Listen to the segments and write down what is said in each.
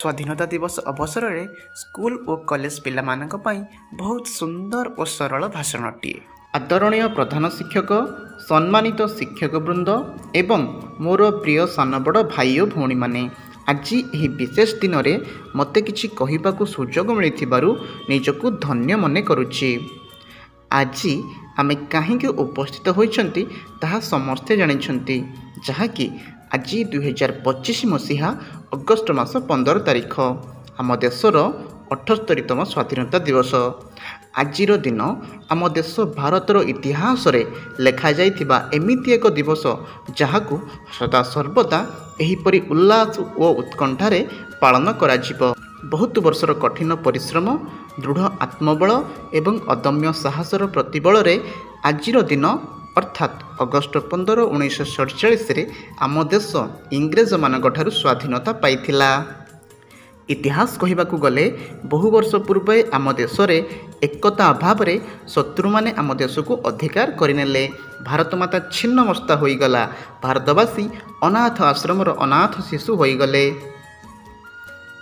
स्वाधीनता दिवस अवसर में स्कूल और कॉलेज पिलामानक पई बहुत सुंदर और सरल भाषणटीए। आदरणीय प्रधान शिक्षक, सम्मानित शिक्षक वृंद एवं मोर प्रिय सान बड़ भाई और भौणी माने, आज यह विशेष दिन में मते किछि कहिबाकु सुजोग मिलिथिबारु निजकु धन्य मने करुछि। आज आमे काहींकि उपस्थित होइछंती ताहा समस्ते जानिछंती, जहाँकि आज 2025 मसीहा अगस्ट मास 15 तारिख आम देशर 78तम स्वाधीनता दिवस। आजिर दिन आम देश भारतर इतिहास रे लेखा जाइथिबा एमिति एक दिवस जहाकु सदा सर्वदा एहिपरि उल्लास और उत्कंठारे पालन कराजिब। बहुत वर्षर कठिन परिश्रम, दृढ़ आत्मबल एवं अदम्य साहसर प्रतिबल रे आजिर दिन अर्थात अगस्ट 15, 1947 आम देश इंग्रेज मानक ठारू स्वाधीनता पाइथिला। इतिहास कहिबाकू गले बहु वर्ष पूर्वे आम देश रे एकता अभाव रे शत्रु माने आम देश को अधिकार करिनेले। भारत माता छिन्न मस्ता होईगला। भारतवासी अनाथ आश्रमर अनाथ शिशु होईगले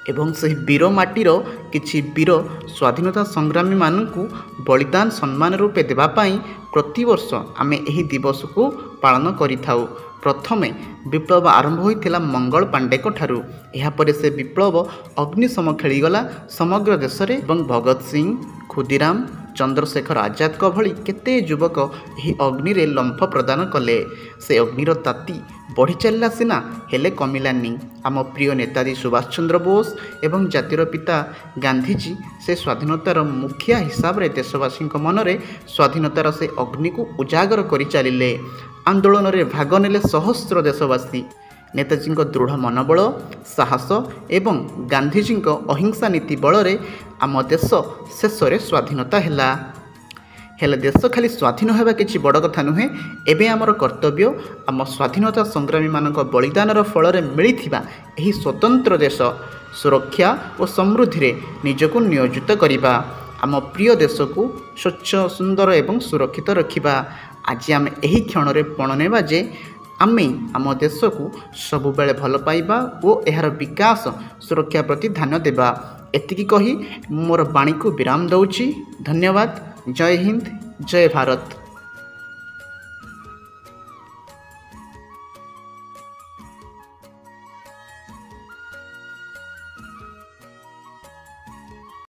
एवं से वीर माटीर किछि वीर स्वाधीनता संग्रामी मानकु बलिदान सम्मान रूपे देवाई प्रतिवर्ष आमे एही दिवस को पालन करिथाउ। प्रथमे विप्लव आरंभ होइथिला मंगल पांडेक ठारू। एहापरे से विप्लव अग्निशम खेलीगला समग्र देश रे एवं भगत सिंह, खुदीराम, चंद्रशेखर आजाद को भली केते युवक यही अग्नि रे लंफ प्रदान कले। से अग्निर ताती बढ़ी चलला सिना हेले कमिलानी। आम प्रिय नेताजी सुभाष चंद्र बोस एवं जातिर पिता गांधीजी से स्वाधीनतार मुखिया हिसाब रे देशवासी मनरे स्वाधीनतार से अग्नि को उजागर करि चलिले। आंदोलन रे भाग नेले सहस्र देशवासी। नेताजी दृढ़ मनोबल, साहस एवं गांधीजी अहिंसा नीति बल रे आम देश शेष रे स्वाधीनता हैला। हेले देश खाली स्वाधीन होगा किछि बड़ कथा नुहे। एबे आमर कर्तव्य आम स्वाधीनता संग्रामी मानक बलिदानर फल रे मिलिथिबा एही स्वतंत्र देश सुरक्षा और समृद्धि रे निजको नियोजित करिबा। आम प्रिय देश को स्वच्छ, सुंदर एवं सुरक्षित रखिबा। आज आम एही क्षण रे पण नेबा जे आमे आम देश को सबु बेले भल पाइबा और एहार विकास सुरक्षा प्रति ध्यान देबा। एतिकी कही मोर बाणी को विराम दउछि। धन्यवाद। जय हिंद, जय भारत।